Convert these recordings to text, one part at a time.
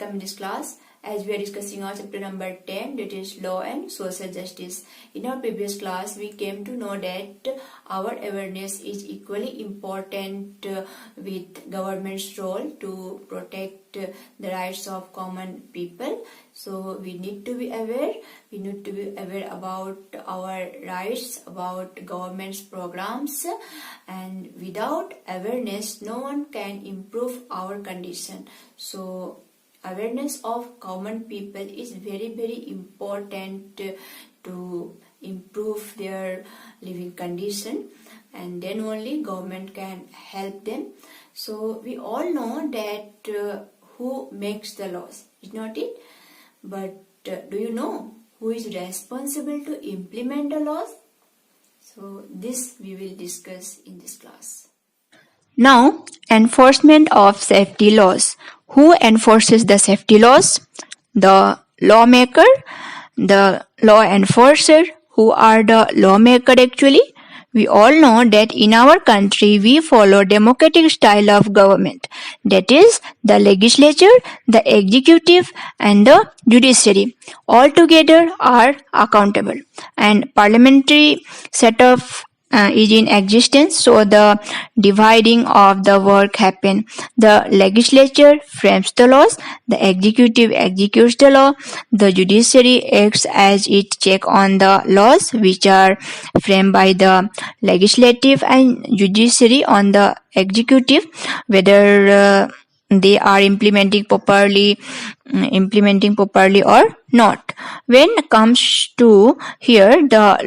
welcome in this class. As we are discussing our chapter number 10, that is Law and Social Justice. In our previous class, we came to know that our awareness is equally important with government's role to protect the rights of common people. So we need to be aware. We need to be aware about our rights, about government's programs, and without awareness, no one can improve our condition. So awareness of common people is very important to improve their living condition, and then only government can help them. So we all know that who makes the laws, is not it? But do you know who is responsible to implement the laws? So this we will discuss in this class. Now, enforcement of safety laws. Who enforces the safety laws? The lawmaker, the law enforcer. Who are the lawmaker actually? We all know that in our country we follow democratic style of government. That is, the legislature, the executive and the judiciary all together are accountable, and parliamentary setup is in existence, so the dividing of the work happen. The legislature frames the laws, the executive executes the law, the judiciary acts as its check on the laws which are framed by the legislative, and judiciary on the executive whether they are implementing properly or not. When it comes to here the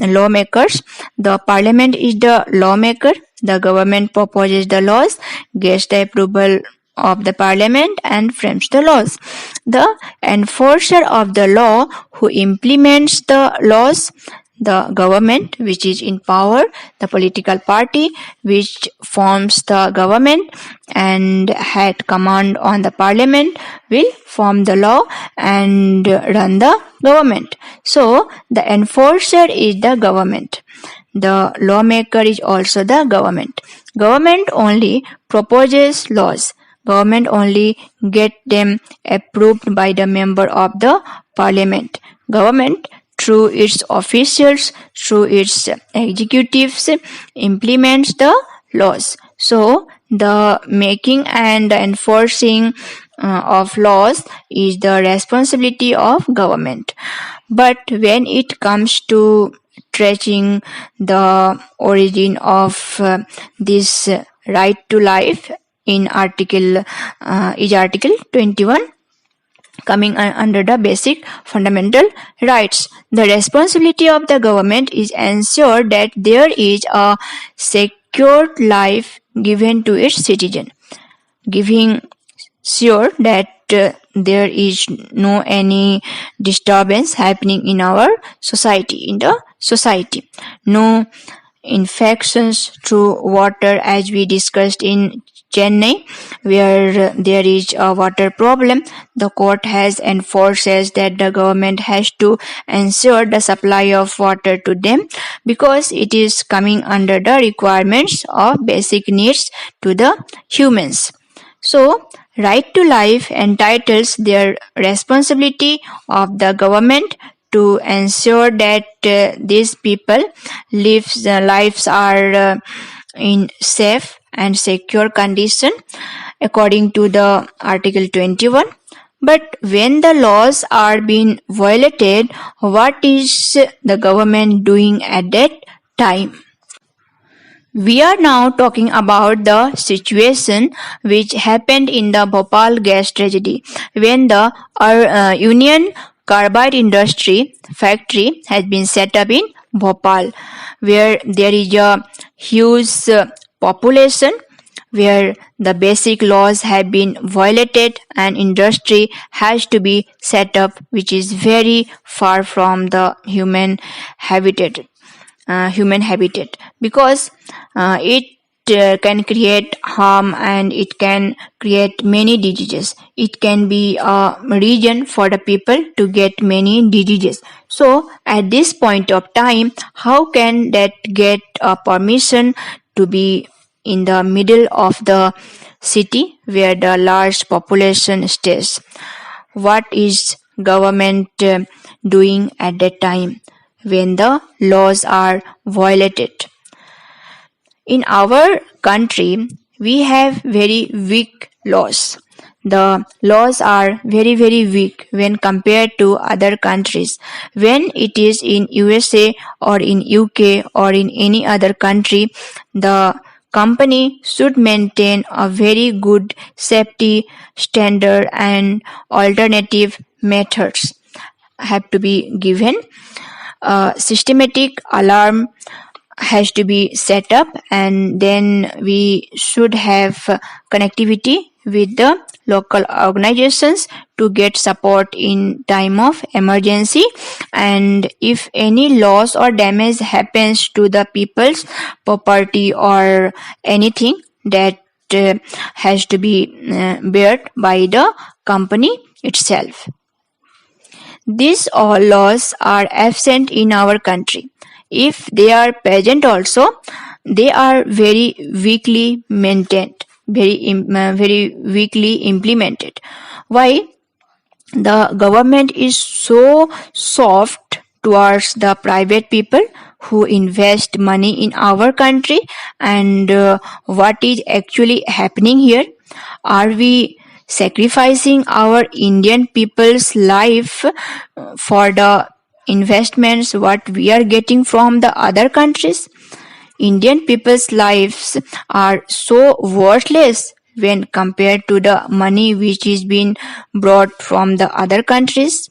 lawmakers, the parliament is the lawmaker. The government proposes the laws, gets the approval of the parliament and frames the laws. The enforcer of the law, who implements the laws, the government which is in power, the political party which forms the government and had command on the parliament will form the law and run the government. So the enforcer is the government. The lawmaker is also the government. Government only proposes laws. Government only get them approved by the member of the parliament. Government through its officials, through its executives, implements the laws. So the making and the enforcing of laws is the responsibility of government. But when it comes to tracing the origin of this right to life in Article 21, coming under the basic fundamental rights, the responsibility of the government is ensure that there is a secured life given to its citizen, giving sure that there is no any disturbance happening in our society, no infections through water, as we discussed in Chennai, where there is a water problem. The court has enforces that the government has to ensure the supply of water to them, because it is coming under the requirements of basic needs to the humans. So right to life entitles their responsibility of the government to ensure that these people lives are in safe and secure condition according to the Article 21. But when the laws are being violated, what is the government doing at that time? We are now talking about the situation which happened in the Bhopal gas tragedy, when the Union Carbide Industry factory has been set up in Bhopal, where there is a huge population, where the basic laws have been violated and industry has to be set up which is very far from the human habitat, because it can create harm and it can create many diseases. It can be a reason for the people to get many diseases. So at this point of time, how can that get a permission to be in the middle of the city where the large population stays. What is government doing at that time when the laws are violated? In our country, we have very weak laws. The laws are very weak when compared to other countries. When it is in USA or in UK or in any other country, the company should maintain a very good safety standard and alternative methods have to be given. A systematic alarm has to be set up, and then we should have connectivity with the local organizations to get support in time of emergency. And if any loss or damage happens to the people's property or anything, that has to be bared by the company itself. These all laws are absent in our country. If they are present also, they are very weakly maintained, very weakly implemented. Why? The government is so soft towards the private people who invest money in our country. And what is actually happening here? Are we sacrificing our Indian people's life for the investments what we are getting from the other countries? Indian people's lives are so worthless when compared to the money which is being brought from the other countries.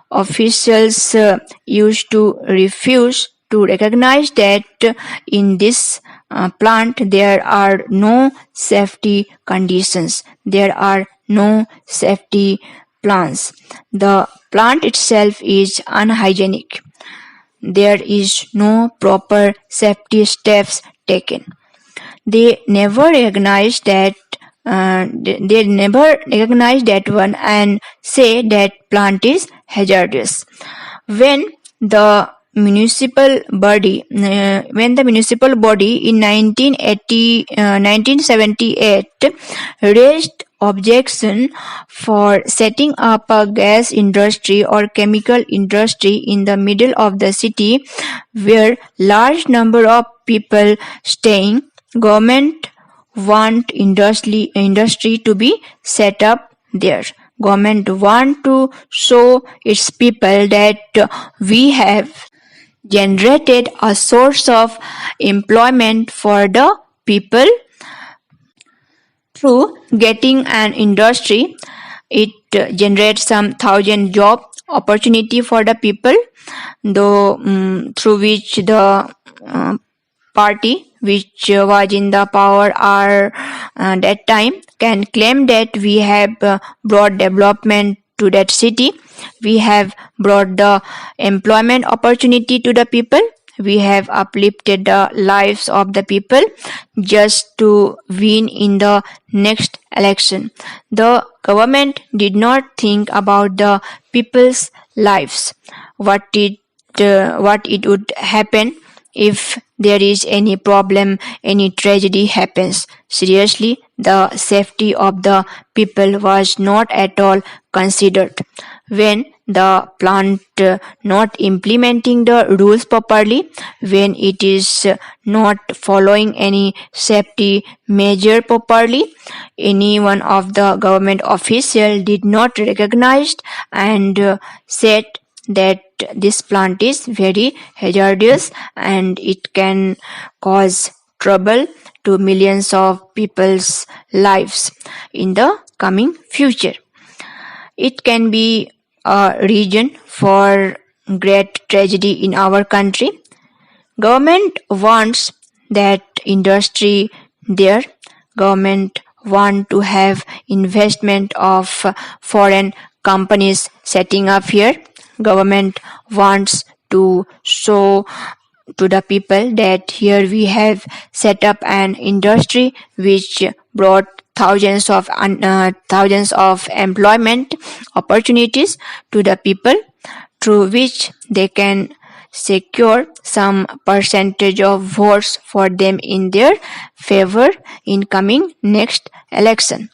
Officials used to refuse to recognize that in this plant there are no safety conditions, there are no safety plans. The plant itself is unhygienic. There is no proper safety steps taken. They never recognize that one and say that plant is hazardous. When the municipal body in 1978 raised objection for setting up a gas industry or chemical industry in the middle of the city where large number of people staying, government want industry to be set up there. Government want to show its people that we have generated a source of employment for the people through getting an industry. It generates some thousand job opportunity for the people, though through which the party which was in the power are that time can claim that we have brought development to that city, we have brought the employment opportunity to the people, we have uplifted the lives of the people just to win in the next election. The government did not think about the people's lives, what it would happen if there is any problem, any tragedy happens. Seriously, the safety of the people was not at all considered. When the plant not implementing the rules properly, when it is not following any safety measure properly, any one of the government official did not recognize and said that this plant is very hazardous and it can cause trouble to millions of people's lives in the coming future. It can be a reason for great tragedy in our country. Government wants that industry there. Government want to have investment of foreign companies setting up here. Government wants to show to the people that here we have set up an industry which brought thousands of employment opportunities to the people, through which they can secure some percentage of votes for them in their favor in coming next election.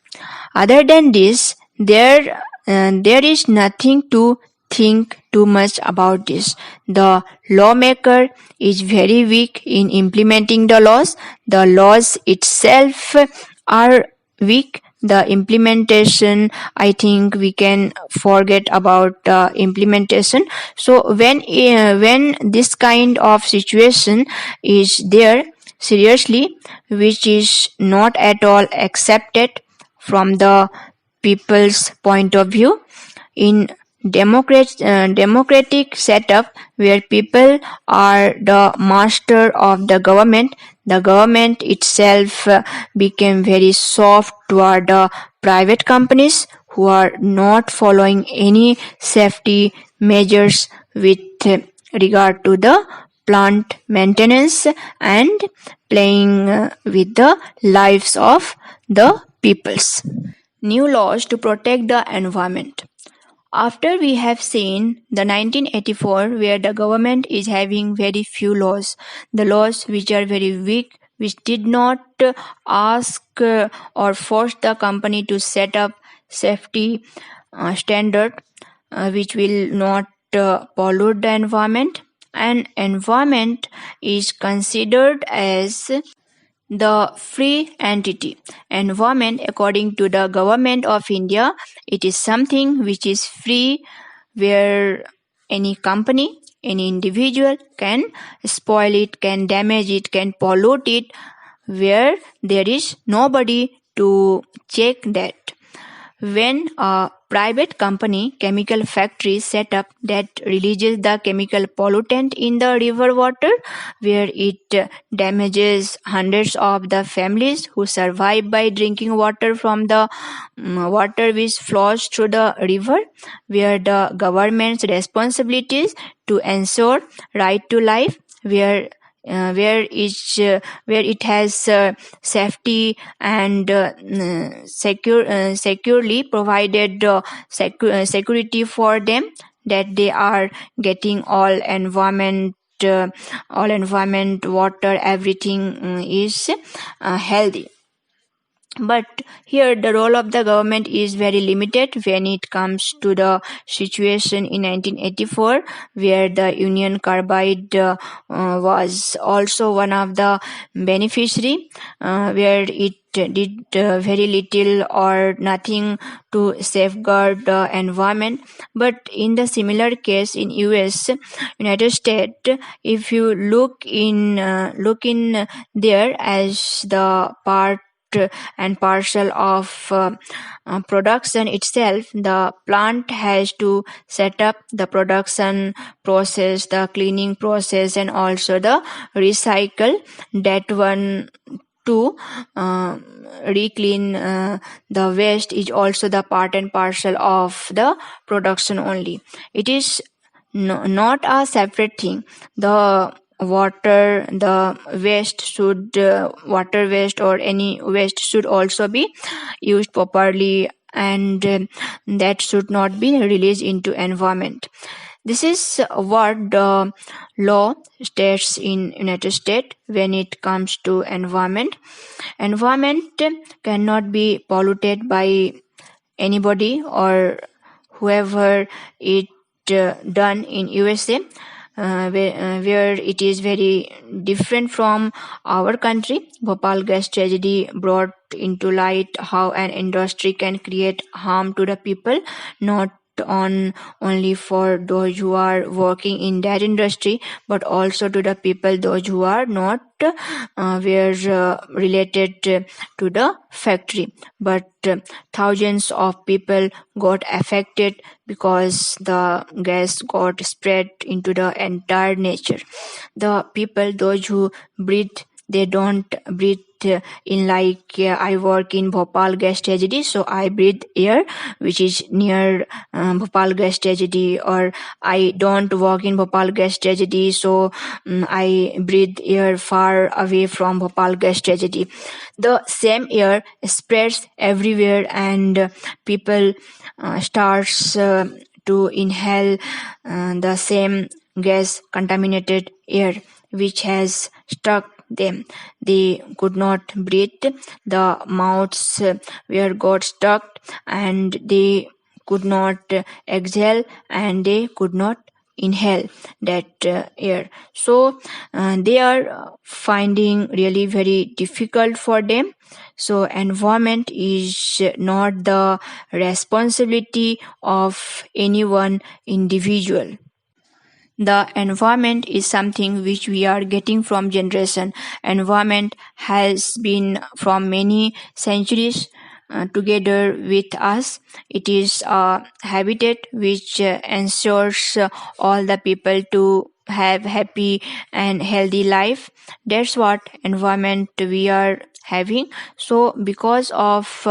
Other than this, there is nothing to think too much about this. The lawmaker is very weak in implementing the laws. The laws itself are weak. The implementation, I think we can forget about the implementation. So when this kind of situation is there, seriously, which is not at all accepted from the people's point of view, in democratic setup where people are the master of the government itself became very soft toward the private companies who are not following any safety measures with regard to the plant maintenance and playing with the lives of the peoples. New laws to protect the environment. After we have seen the 1984 where the government is having very few laws, the laws which are very weak, which did not ask or force the company to set up safety standard which will not pollute the environment, and environment is considered as the free entity. Environment, according to the government of India, it is something which is free, where any company, any individual can spoil it, can damage it, can pollute it, where there is nobody to check that. When a private company, chemical factory set up that releases the chemical pollutant in the river water, where it damages hundreds of the families who survive by drinking water from the water which flows through the river, where the government's responsibilities to ensure right to life, where it has safety and securely provided security for them, that they are getting all environment, water, everything is healthy. But here the role of the government is very limited when it comes to the situation in 1984, where the Union Carbide was also one of the beneficiary, where it did very little or nothing to safeguard the environment. But in the similar case in US, United States, if you look in there as the part and parcel of production itself, the plant has to set up the production process, the cleaning process, and also the recycle that one to reclean the waste is also the part and parcel of the production only. It is not a separate thing. The water waste or any waste should also be used properly, and that should not be released into environment. This is what the law states in United States when it comes to environment. Environment cannot be polluted by anybody or whoever it done in USA, where it is very different from our country. Bhopal gas tragedy brought into light how an industry can create harm to the people, not only for those who are working in that industry, but also to the people, those who are not were related to the factory. But thousands of people got affected because the gas got spread into the entire nature. The people, those who breathe, they don't breathe in like I work in Bhopal gas tragedy, so I breathe air which is near Bhopal gas tragedy, or I don't work in Bhopal gas tragedy, so I breathe air far away from Bhopal gas tragedy. The same air spreads everywhere, and people starts to inhale the same gas contaminated air which has struck them. They could not breathe. The mouths were got stuck and they could not exhale and they could not inhale that air. So they are finding really very difficult for them. So environment is not the responsibility of any one individual. The environment is something which we are getting from generation. Environment has been from many centuries together with us. It is a habitat which ensures all the people to have happy and healthy life. That's what environment we are having. So because of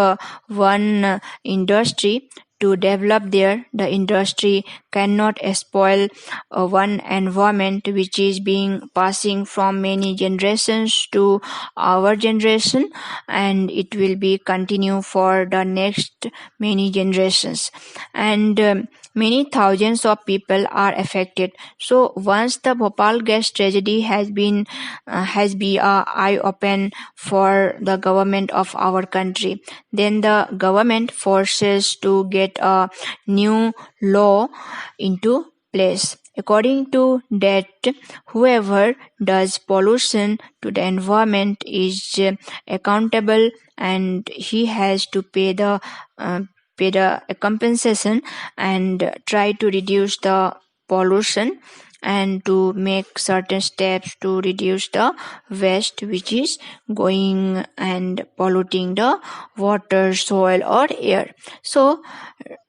one industry to develop there, the industry cannot spoil one environment which is being passing from many generations to our generation, and it will be continue for the next many generations, and many thousands of people are affected. So once the Bhopal gas tragedy has been a eye open for the government of our country, then the government forces to get a new law into place. According to that, whoever does pollution to the environment is accountable, and he has to pay the compensation and try to reduce the pollution and to make certain steps to reduce the waste which is going and polluting the water, soil or air. So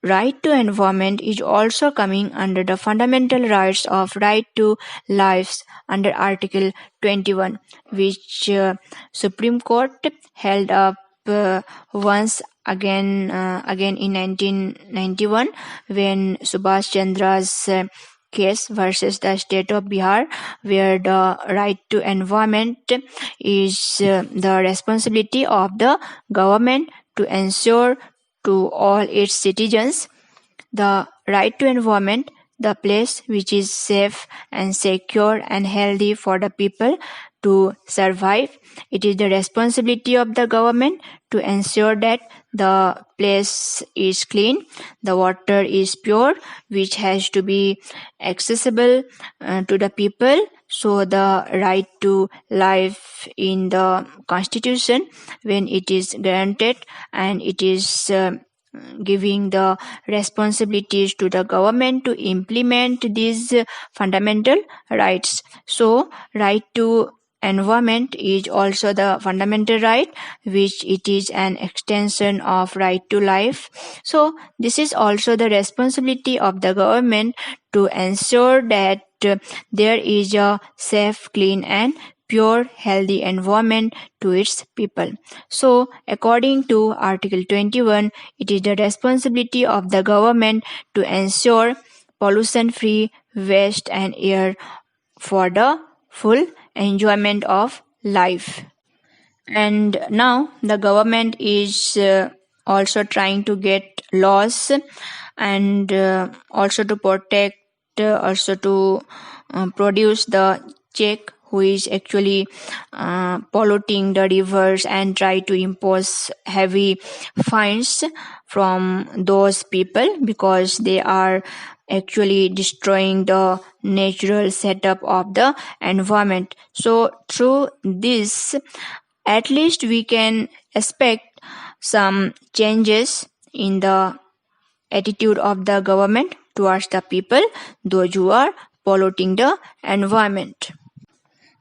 right to environment is also coming under the fundamental rights of right to lives under Article 21, which Supreme Court held up once again in 1991 when Subhash Chandra's case versus the state of Bihar, where the right to environment is the responsibility of the government to ensure to all its citizens the right to environment, the place which is safe and secure and healthy for the people to survive. It is the responsibility of the government to ensure that the place is clean, the water is pure, which has to be accessible to the people. So the right to life in the constitution, when it is granted and it is giving the responsibilities to the government to implement these fundamental rights. So right to environment is also the fundamental right, which it is an extension of right to life. So this is also the responsibility of the government to ensure that there is a safe, clean and pure healthy environment to its people. So according to Article 21, it is the responsibility of the government to ensure pollution free waste and air for the full enjoyment of life. And now the government is also trying to get laws and also to protect, also to produce the check who is actually polluting the rivers and try to impose heavy fines from those people because they are actually destroying the natural setup of the environment. So through this, at least we can expect some changes in the attitude of the government towards the people, those who are polluting the environment.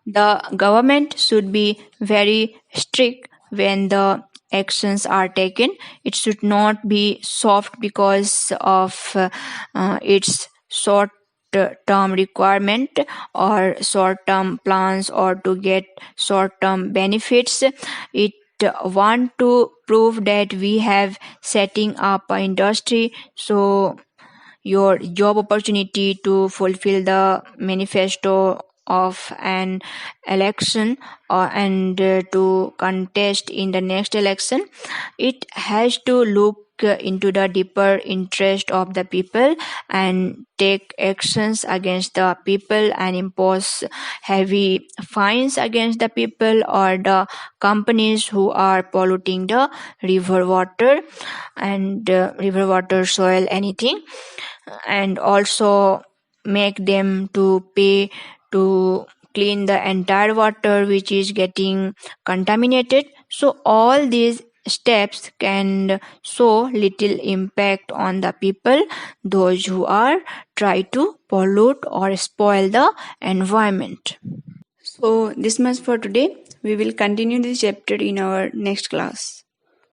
The government should be very strict when the actions are taken. It should not be soft because of its short term requirement or short term plans or to get short term benefits. It want to prove that we have setting up an industry, so your job opportunity to fulfill the manifesto of an election and to contest in the next election, it has to look into the deeper interest of the people and take actions against the people and impose heavy fines against the people or the companies who are polluting the river water and river water, soil, anything, and also make them to pay to clean the entire water which is getting contaminated. So all these steps can show little impact on the people, those who are try to pollute or spoil the environment. So this much for today. We will continue this chapter in our next class.